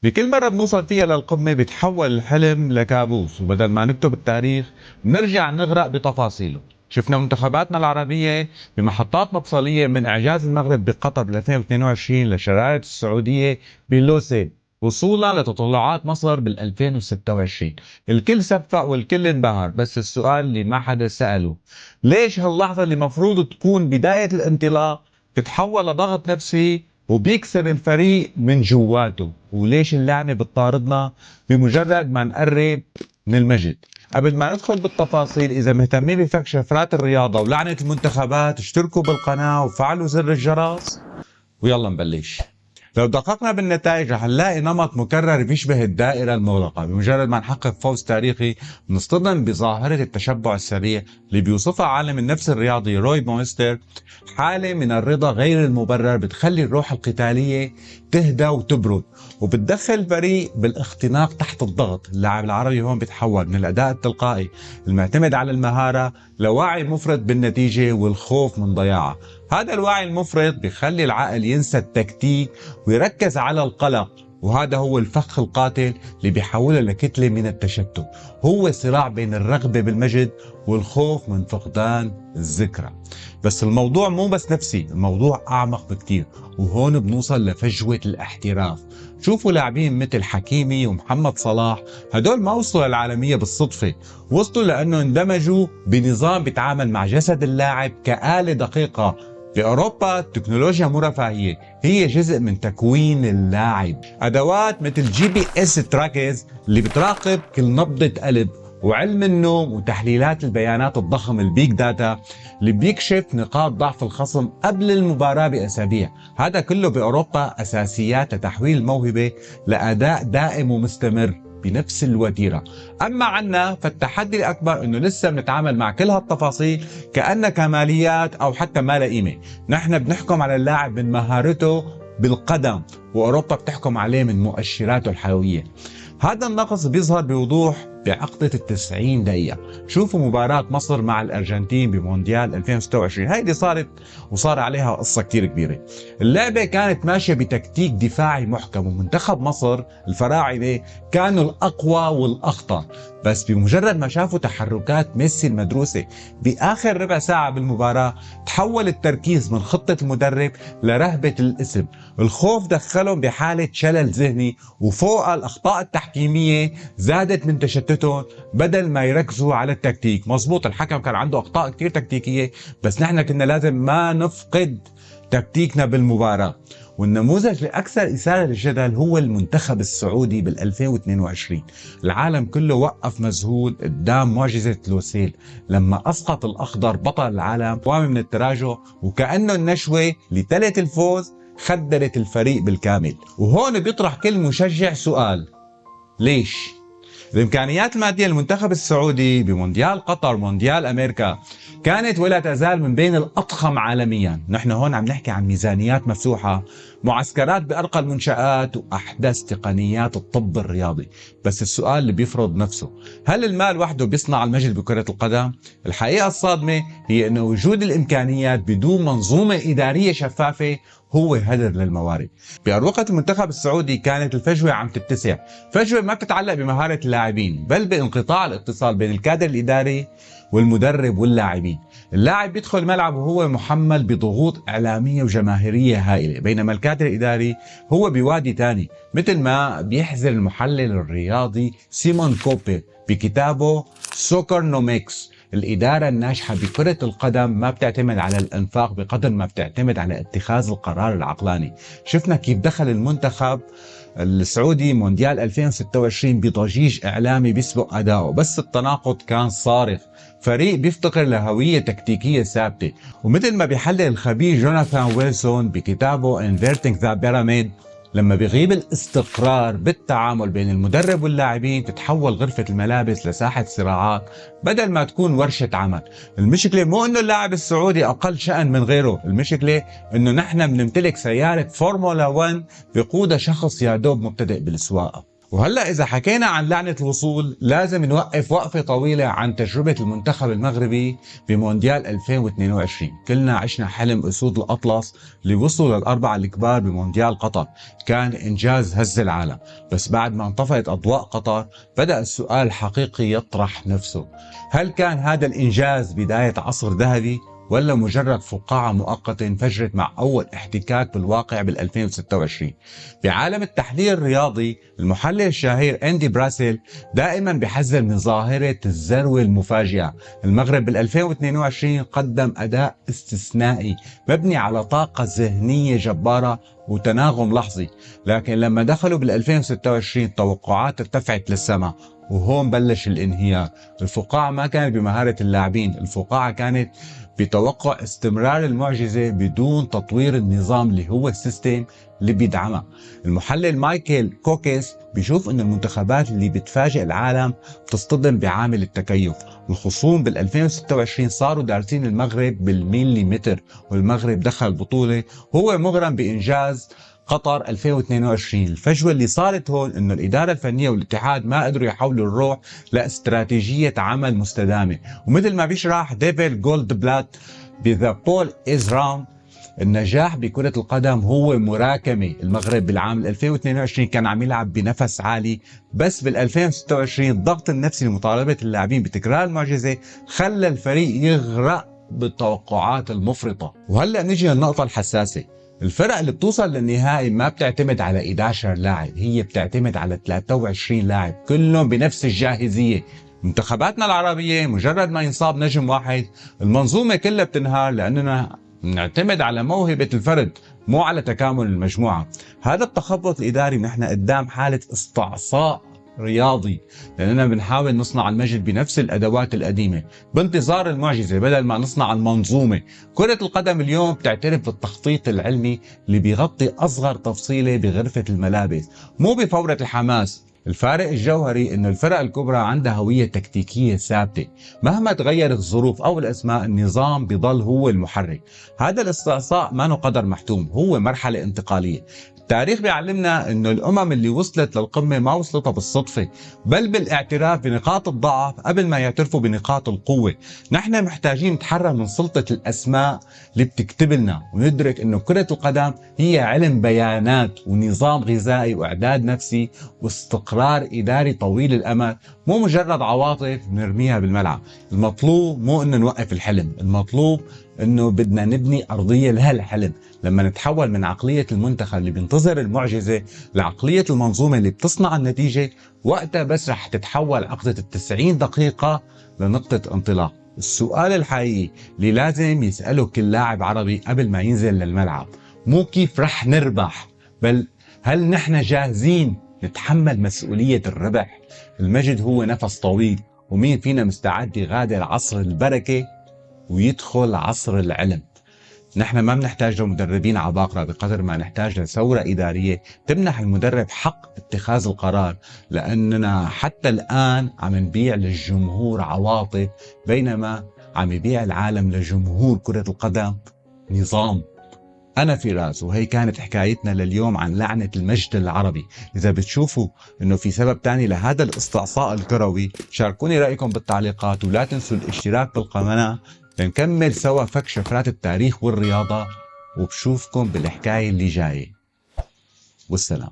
بكل مرة بنوصل فيها للقمة بيتحول الحلم لكابوس، وبدل ما نكتب التاريخ بنرجع نغرق بتفاصيله. شفنا منتخباتنا العربية بمحطات مفصلية، من إعجاز المغرب بقطر بال 2022 لشرارة السعودية بلوسيل، وصولا لتطلعات مصر بال 2026. الكل سفق والكل انبهر، بس السؤال اللي ما حدا سأله: ليش هاللحظة اللي مفروض تكون بداية الانطلاق تتحول لضغط نفسي وبيكسر الفريق من جواته؟ وليش اللعنة بتطاردنا بمجرد ما نقرب من المجد؟ قبل ما ندخل بالتفاصيل، إذا مهتمين بفك شفرات الرياضة ولعنة المنتخبات، اشتركوا بالقناة وفعلوا زر الجرس ويلا نبلش. لو دققنا بالنتائج رح نلاقي نمط مكرر بيشبه الدائرة المغلقة. بمجرد ما نحقق فوز تاريخي بنصطدم بظاهرة التشبع السريع اللي بيوصفها عالم النفس الرياضي روي مويستر: حالة من الرضا غير المبرر بتخلي الروح القتالية تهدى وتبرد، وبتدخل الفريق بالاختناق تحت الضغط. اللاعب العربي هون بيتحول من الأداء التلقائي المعتمد على المهارة لوعي مفرط بالنتيجة والخوف من ضياعها. هذا الوعي المفرط بيخلي العقل ينسى التكتيك ويركز على القلق، وهذا هو الفخ القاتل اللي بيحوله لكتلة من التشتت. هو صراع بين الرغبة بالمجد والخوف من فقدان الذكرى. بس الموضوع مو بس نفسي، الموضوع أعمق بكتير، وهون بنوصل لفجوة الاحتراف. شوفوا لاعبين مثل حكيمي ومحمد صلاح، هدول ما وصلوا للعالمية بالصدفة، وصلوا لأنه اندمجوا بنظام بيتعامل مع جسد اللاعب كآلة دقيقة. بأوروبا التكنولوجيا مو رفاهية، هي جزء من تكوين اللاعب. أدوات مثل GPS تراكز اللي بتراقب كل نبضة قلب، وعلم النوم وتحليلات البيانات الضخم البيج داتا اللي بيكشف نقاط ضعف الخصم قبل المباراة بأسابيع. هذا كله بأوروبا أساسيات لتحويل الموهبة لأداء دائم ومستمر بنفس الوتيرة. أما عنا فالتحدي الأكبر أنه لسه بنتعامل مع كل هالتفاصيل كأنها كماليات أو حتى ما لها قيمة. نحن بنحكم على اللاعب من مهارته بالقدم، وأوروبا بتحكم عليه من مؤشراته الحيوية. هذا النقص بيظهر بوضوح بعقدة ال90 دقيقة. شوفوا مباراة مصر مع الأرجنتين بمونديال 2026، هاي اللي صارت وصار عليها قصة كتير كبيرة. اللعبة كانت ماشية بتكتيك دفاعي محكم، ومنتخب مصر الفراعنة كانوا الأقوى والأخطر. بس بمجرد ما شافوا تحركات ميسي المدروسة بآخر ربع ساعة بالمباراة، تحول التركيز من خطة المدرب لرهبة الاسم. الخوف دخلهم بحالة شلل ذهني، وفوق الأخطاء التحكيمية زادت من تشتتهم بدل ما يركزوا على التكتيك. مظبوط، الحكم كان عنده أخطاء كتير تكتيكية، بس نحن كنا لازم ما نفقد تكتيكنا بالمباراة. والنموذج الأكثر إثارة للجدل هو المنتخب السعودي بال 2022. العالم كله وقف مذهول قدام معجزة لوسيل لما أسقط الأخضر بطل العالم قوام من التراجع، وكأنه النشوة لتلت الفوز خدرت الفريق بالكامل. وهون بيطرح كل مشجع سؤال: ليش؟ الإمكانيات المادية للمنتخب السعودي بمونديال قطر، مونديال أمريكا، كانت ولا تزال من بين الأضخم عالميا. نحن هون عم نحكي عن ميزانيات مفتوحة، معسكرات بأرقى المنشآت، وأحدث تقنيات الطب الرياضي. بس السؤال اللي بيفرض نفسه: هل المال وحده بيصنع المجد بكرة القدم؟ الحقيقة الصادمة هي أن وجود الإمكانيات بدون منظومة إدارية شفافة هو هدر للموارد. بأروقة المنتخب السعودي كانت الفجوة عم تتسع، فجوة ما بتتعلق بمهارة اللاعبين بل بانقطاع الاتصال بين الكادر الإداري والمدرب واللاعبين. اللاعب بيدخل الملعب وهو محمل بضغوط إعلامية وجماهيرية هائلة، بينما الكادر الإداري هو بوادي تاني، مثل ما بيحذر المحلل الرياضي سيمون كوبي بكتابه سوكرنوميكس: الإدارة الناجحة بكرة القدم ما بتعتمد على الإنفاق بقدر ما بتعتمد على اتخاذ القرار العقلاني. شفنا كيف دخل المنتخب السعودي مونديال 2026 بضجيج إعلامي بيسبق أداؤه، بس التناقض كان صارخ. فريق بيفتقر لهوية تكتيكية ثابتة، ومثل ما بيحلل الخبير جوناثان ويلسون بكتابه Inverting the Pyramid: لما بيغيب الاستقرار بالتعامل بين المدرب واللاعبين تتحول غرفة الملابس لساحة صراعات بدل ما تكون ورشة عمل. المشكلة مو انه اللاعب السعودي اقل شأن من غيره، المشكلة انه نحن بنمتلك سيارة فورمولا 1 بقودها شخص يا دوب مبتدئ بالسواقة. وهلأ إذا حكينا عن لعنة الوصول لازم نوقف وقفة طويلة عن تجربة المنتخب المغربي بمونديال 2022. كلنا عشنا حلم أسود الأطلس اللي وصلوا للأربعة الكبار بمونديال قطر، كان إنجاز هز العالم. بس بعد ما انطفأت أضواء قطر بدأ السؤال الحقيقي يطرح نفسه: هل كان هذا الإنجاز بداية عصر ذهبي ولا مجرد فقاعة مؤقتة انفجرت مع أول احتكاك بالواقع بال 2026؟ بعالم التحليل الرياضي المحلل الشهير أندي براسيل دائما بيحذر من ظاهرة الذروة المفاجئة. المغرب بال 2022 قدم أداء استثنائي مبني على طاقة ذهنية جبارة وتناغم لحظي، لكن لما دخلوا بال 2026 التوقعات ارتفعت للسماء، وهون بلش الانهيار. الفقاعة ما كانت بمهارة اللاعبين، الفقاعة كانت بتوقع استمرار المعجزة بدون تطوير النظام اللي هو السيستم اللي بيدعمها. المحلل مايكل كوكيس بيشوف انه المنتخبات اللي بتفاجئ العالم بتصطدم بعامل التكيف. الخصوم بال 2026 صاروا دارسين المغرب بالمليمتر، والمغرب دخل البطولة هو مغرم بإنجاز قطر 2022. الفجوة اللي صارت هون انه الادارة الفنية والاتحاد ما قدروا يحولوا الروح لاستراتيجية عمل مستدامة. ومثل ما بيشرح ديفيد جولدبلات بذا بول از راوند، النجاح بكرة القدم هو مراكمة. المغرب بالعام 2022 كان عم يلعب بنفس عالي، بس بال 2026 الضغط النفسي لمطالبة اللاعبين بتكرار المعجزة خلى الفريق يغرق بالتوقعات المفرطة. وهلأ نجي للنقطة الحساسة: الفرق اللي بتوصل للنهائي ما بتعتمد على 11 لاعب، هي بتعتمد على 23 لاعب كلهم بنفس الجاهزية. منتخباتنا العربية مجرد ما ينصاب نجم واحد المنظومة كلها بتنهار، لأننا نعتمد على موهبة الفرد مو على تكامل المجموعة. هذا التخبط الإداري نحن قدام حالة استعصاء رياضي، لأننا بنحاول نصنع المجد بنفس الأدوات القديمة بانتظار المعجزة بدل ما نصنع المنظومة. كرة القدم اليوم بتعترف بالتخطيط العلمي اللي بيغطي أصغر تفصيلة بغرفة الملابس، مو بفورة الحماس. الفارق الجوهري انه الفرق الكبرى عندها هوية تكتيكية ثابتة، مهما تغيرت الظروف او الاسماء النظام بيضل هو المحرك. هذا الاستعصاء ما قدر محتوم، هو مرحلة انتقالية. التاريخ بيعلمنا انه الامم اللي وصلت للقمة ما وصلتها بالصدفة، بل بالاعتراف بنقاط الضعف قبل ما يعترفوا بنقاط القوة. نحن محتاجين نتحرر من سلطة الاسماء اللي بتكتب لنا، وندرك انه كرة القدم هي علم بيانات ونظام غذائي واعداد نفسي واستقرار اداري طويل الامد، مو مجرد عواطف نرميها بالملعب. المطلوب مو انه نوقف الحلم، المطلوب انه بدنا نبني ارضيه لهالحلم. لما نتحول من عقليه المنتخب اللي بينتظر المعجزه لعقليه المنظومه اللي بتصنع النتيجه، وقتها بس رح تتحول عقده ال90 دقيقه لنقطه انطلاق. السؤال الحقيقي اللي لازم يساله كل لاعب عربي قبل ما ينزل للملعب مو كيف رح نربح، بل هل نحن جاهزين نتحمل مسؤوليه الربح؟ المجد هو نفس طويل، ومين فينا مستعد يغادر عصر البركه ويدخل عصر العلم؟ نحن ما بنحتاج لمدربين عباقرة بقدر ما نحتاج لثورة إدارية تمنح المدرب حق اتخاذ القرار، لأننا حتى الآن عم نبيع للجمهور عواطف، بينما عم يبيع العالم لجمهور كرة القدم نظام. أنا فراس، وهي كانت حكايتنا لليوم عن لعنة المجد العربي. إذا بتشوفوا إنه في سبب تاني لهذا الاستعصاء الكروي شاركوني رأيكم بالتعليقات، ولا تنسوا الاشتراك بالقناة لنكمل سوا فك شفرات التاريخ والرياضة. وبشوفكم بالحكاية اللي جاية، والسلام.